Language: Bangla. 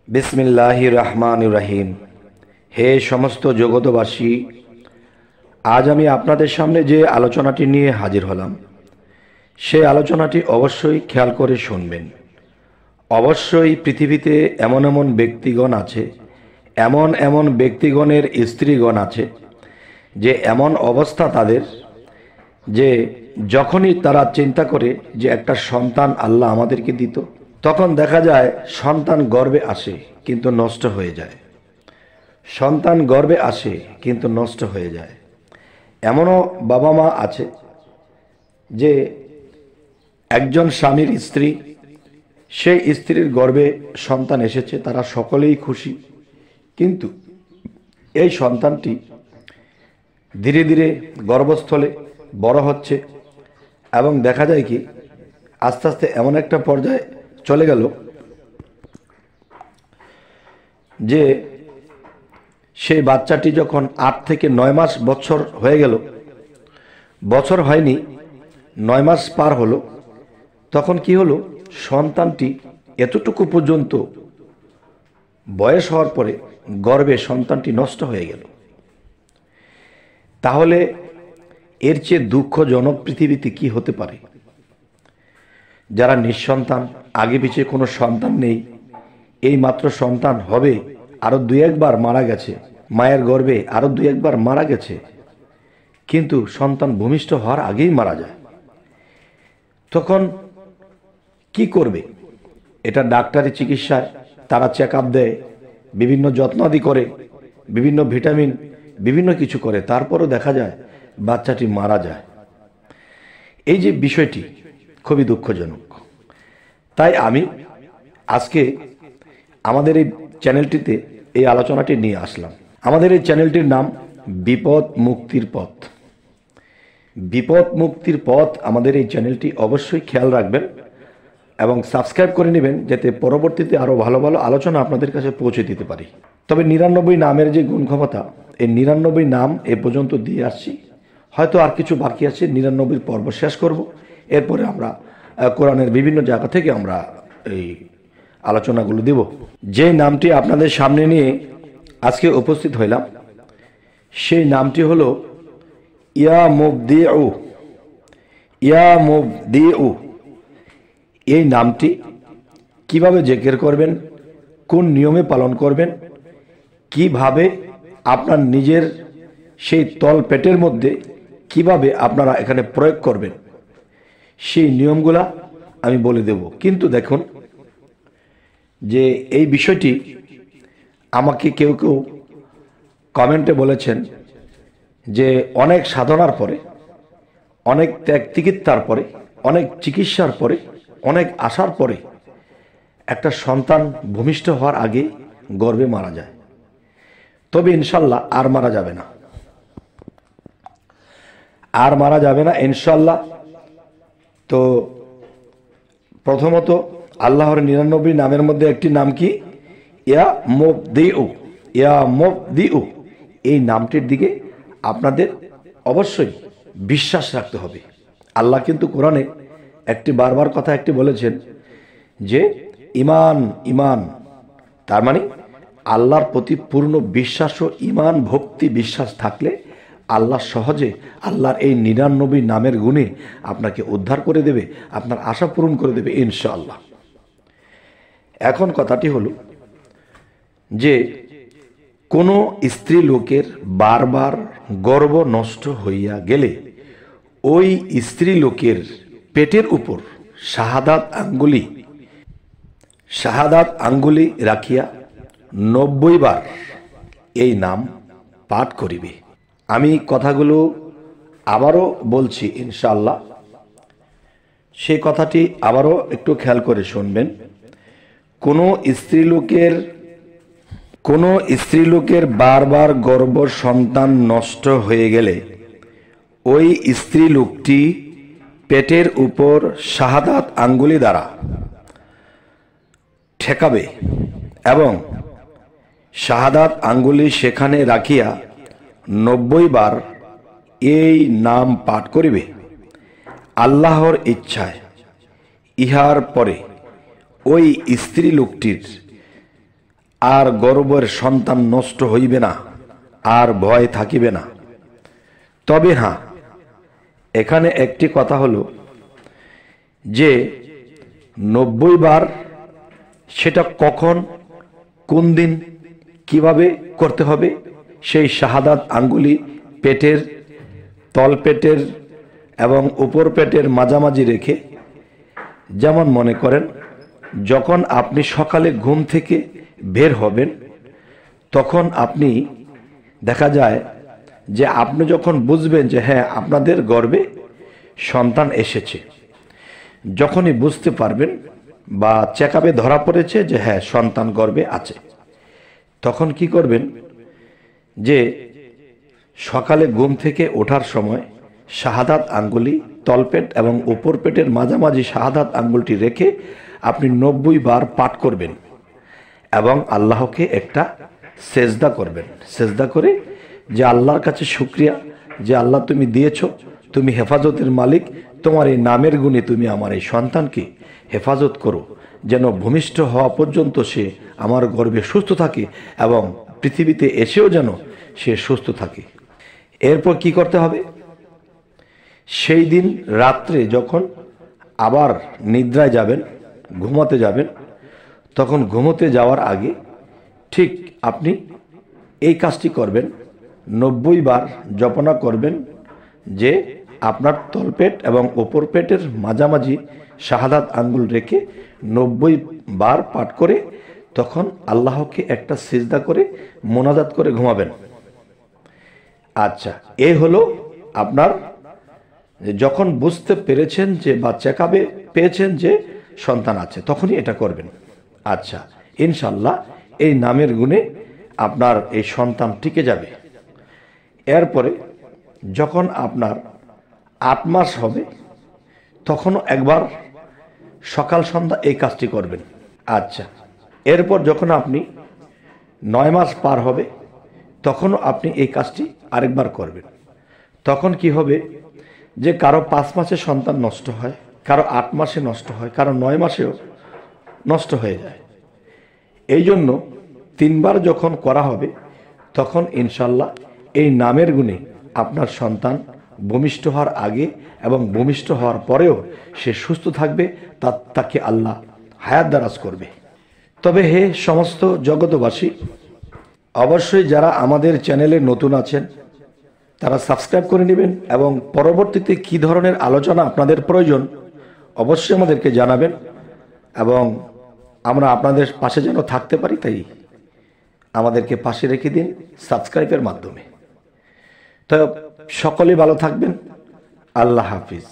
बिस्मिल्लाहिर रहमानिर रहीम। हे समस्त जगतबासी, आज আমি আপনাদের সামনে যে আলোচনাটি নিয়ে হাজির হলাম সেই আলোচনাটি অবশ্যই খেয়াল করে শুনবেন। অবশ্যই পৃথিবীতে এমন এমন ব্যক্তিগণ আছে, এমন এমন ব্যক্তিগণের স্ত্রীগণ আছে যে এমন অবস্থা তাদের যে যখনই তারা চিন্তা করে যে একটা সন্তান আল্লাহ আমাদেরকে দিত, তখন দেখা যায় সন্তান গর্ভে আসে কিন্তু নষ্ট হয়ে যায়। সন্তান গর্ভে আসে কিন্তু নষ্ট হয়ে যায়। এমনও বাবা মা আছে যে একজন স্বামীর স্ত্রী, সেই স্ত্রীর গর্ভে সন্তান এসেছে, তারা সকলেই খুশি, কিন্তু এই সন্তানটি ধীরে ধীরে গর্ভস্থলে বড় হচ্ছে এবং দেখা যায় কি আস্তে আস্তে এমন একটা পর্যায়ে চলে গেল যে সেই বাচ্চাটি যখন 8 থেকে 9 মাস বছর হয়ে গেল, বছর হয়নি 9 মাস পার হলো, তখন কি হলো, সন্তানটি এতটুকু পর্যন্ত বয়স হওয়ার পরে গর্ভে সন্তানটি নষ্ট হয়ে গেল। তাহলে এর চেয়ে দুঃখজনক পৃথিবীতে কি হতে পারে? যারা নিঃসন্তান, আগে পিছিয়ে কোনো সন্তান নেই, এই মাত্র সন্তান হবে, আরো 2-1 বার মারা গেছে, মায়ের গর্ভে আরো 2-1 বার মারা গেছে, কিন্তু সন্তান ভূমিষ্ঠ হওয়ার আগেই মারা যায়। তখন কি করবে? এটা ডাক্তারি চিকিৎসায় তারা চেক আপ দেয়, বিভিন্ন যত্নাদি করে, বিভিন্ন ভিটামিন, বিভিন্ন কিছু করে, তারপরও দেখা যায় বাচ্চাটি মারা যায়। এই যে বিষয়টি খুবই দুঃখজনক। তাই আমি আজকে আমাদের এই চ্যানেলটিতে এই আলোচনাটি নিয়ে আসলাম। আমাদের এই চ্যানেলটির নাম বিপদ মুক্তির পথ। বিপদ মুক্তির পথ আমাদের এই চ্যানেলটি অবশ্যই খেয়াল রাখবেন এবং সাবস্ক্রাইব করে নেবেন, যাতে পরবর্তীতে আরও ভালো ভালো আলোচনা আপনাদের কাছে পৌঁছে দিতে পারি। তবে 99 নামের যে গুণ ক্ষমতা, এই 99 নাম এ পর্যন্ত দিয়ে আসছি, হয়তো আর কিছু বাকি আছে, 99 পর্ব শেষ করব, এরপরে আমরা কোরআনের বিভিন্ন জায়গা থেকে আমরা এই আলোচনাগুলো দেব। যে নামটি আপনাদের সামনে নিয়ে আজকে উপস্থিত হইলাম, সেই নামটি হলো ইয়া মুবদিউ। ইয়া মুবদিউ, এই নামটি কিভাবে জিকির করবেন, কোন নিয়মে পালন করবেন, কিভাবে আপনার নিজের সেই তল পেটের মধ্যে কিভাবে আপনারা এখানে প্রয়োগ করবেন, সেই নিয়মগুলা আমি বলে দেব। কিন্তু দেখুন যে এই বিষয়টি আমাকে কেউ কেউ কমেন্টে বলেছেন যে অনেক সাধনার পরে, অনেক ত্যাগ তিতিক্ষার পরে, অনেক চিকিৎসার পরে, অনেক আশার পরে একটা সন্তান ভূমিষ্ঠ হওয়ার আগে গর্ভে মারা যায়। তবে ইনশাল্লাহ আর মারা যাবে না, আর মারা যাবে না ইনশাল্লাহ। তো প্রথমত আল্লাহর 99 নামের মধ্যে একটি নাম কি? ইয়া মুবদিউ। ইয়া মুবদিউ, এই নামটির দিকে আপনাদের অবশ্যই বিশ্বাস রাখতে হবে। আল্লাহ কিন্তু কোরআনে একটি বারবার কথা একটি বলেছেন যে ঈমান ঈমান, তার মানে আল্লাহর প্রতি পূর্ণ বিশ্বাস ও ঈমান, ভক্তি, বিশ্বাস থাকলে আল্লাহ সহজে আল্লাহর এই 99 নামের গুণে আপনাকে উদ্ধার করে দেবে, আপনার আশা পূরণ করে দেবে ইনশাআল্লাহ। এখন কথাটি হলো যে কোনো স্ত্রী লোকের বারবার গর্ভ নষ্ট হইয়া গেলে ওই স্ত্রী লোকের পেটের উপর শাহাদাত আঙ্গুলি রাখিয়া 90 বার এই নাম পাঠ করিবে। আমি কথাগুলো আবারও বলছি ইনশাআল্লাহ, সেই কথাটি আবারও একটু খেয়াল করে শুনবেন। কোনো স্ত্রী লোকের বারবার গর্ভ সন্তান নষ্ট হয়ে গেলে ওই স্ত্রী লোকটি পেটের উপর শাহাদাত আঙ্গুলি দ্বারা ঠেকাবে এবং শাহাদাত আঙ্গুলি সেখানে রাখিয়া 90 বার এই নাম পাঠ করিবে। আল্লাহর ইচ্ছায় ইহার পরে ওই স্ত্রী লোকটির আর গর্ভের সন্তান নষ্ট হইবে না, আর ভয় থাকিবে না। তবে হ্যাঁ, এখানে একটি কথা হলো যে 90 বার সেটা কখন, কোন দিন, কিভাবে করতে হবে, সেই শাহাদাত আঙ্গুলি পেটের, তলপেটের এবং উপর পেটের মাঝামাঝি রেখে, যেমন মনে করেন যখন আপনি সকালে ঘুম থেকে বের হবেন, তখন আপনি দেখা যায় যে আপনি যখন বুঝবেন যে হ্যাঁ আপনাদের গর্ভে সন্তান এসেছে, যখনই বুঝতে পারবেন বা চেকআপে ধরা পড়েছে যে হ্যাঁ সন্তান গর্ভে আছে, তখন কি করবেন যে সকালে ঘুম থেকে ওঠার সময় শাহাদাত আঙ্গুলি তলপেট এবং উপর পেটের মাঝামাঝি শাহাদাত আঙ্গুলটি রেখে আপনি 90 বার পাঠ করবেন এবং আল্লাহকে একটা সেজদা করবেন। সেজদা করে যে আল্লাহর কাছে শুকরিয়া, যে আল্লাহ তুমি দিয়েছো, তুমি হেফাজতের মালিক, তোমার এই নামের গুণে তুমি আমার এই সন্তানকে হেফাজত করো, যেন ভূমিষ্ঠ হওয়া পর্যন্ত সে আমার গর্ভে সুস্থ থাকে এবং পৃথিবীতে এসেও যেন সে সুস্থ থাকে। এরপর কি করতে হবে, সেই দিন রাত্রে যখন আবার নিদ্রায় যাবেন, ঘুমাতে যাবেন, তখন ঘুমোতে যাওয়ার আগে ঠিক আপনি এই কাজটি করবেন, 90 বার জপনা করবেন যে আপনার তলপেট এবং উপর পেটের মাঝামাঝি শাহাদাত আঙ্গুল রেখে 90 বার পাঠ করে তখন আল্লাহকে একটা সিজদা করে মোনাজাত করে ঘুমাবেন। আচ্ছা, এই হলো আপনার যখন বুঝতে পেরেছেন যে বা চেকআপে পেয়েছেন যে সন্তান আছে, তখনই এটা করবেন। আচ্ছা, ইনশাল্লাহ এই নামের গুণে আপনার এই সন্তান টিকে যাবে। এরপরে যখন আপনার 8 মাস হবে, তখনও একবার সকাল সন্ধ্যা এই কাজটি করবেন। আচ্ছা, এরপর যখন আপনি 9 মাস পার হবে, তখনও আপনি এই কাজটি আরেকবার করবেন। তখন কি হবে যে কারো 5 মাসে সন্তান নষ্ট হয়, কারো 8 মাসে নষ্ট হয়, কারো 9 মাসেও নষ্ট হয়ে যায়। এই জন্য 3 বার যখন করা হবে, তখন ইনশাল্লাহ এই নামের গুণে আপনার সন্তান ভূমিষ্ঠ হওয়ার আগে এবং ভূমিষ্ঠ হওয়ার পরেও সে সুস্থ থাকবে, তাকে আল্লাহ হায়াত দারাজ করবে। তবে হে সমস্ত জগতবাসী, অবশ্যই যারা আমাদের চ্যানেলে নতুন আছেন তারা সাবস্ক্রাইব করে নেবেন এবং পরবর্তীতে কী ধরনের আলোচনা আপনাদের প্রয়োজন অবশ্যই আমাদেরকে জানাবেন এবং আমরা আপনাদের পাশে যেন থাকতে পারি, তাই আমাদেরকে পাশে রেখে দিন সাবস্ক্রাইবের মাধ্যমে। তো সকলে ভালো থাকবেন। আল্লাহ হাফিজ।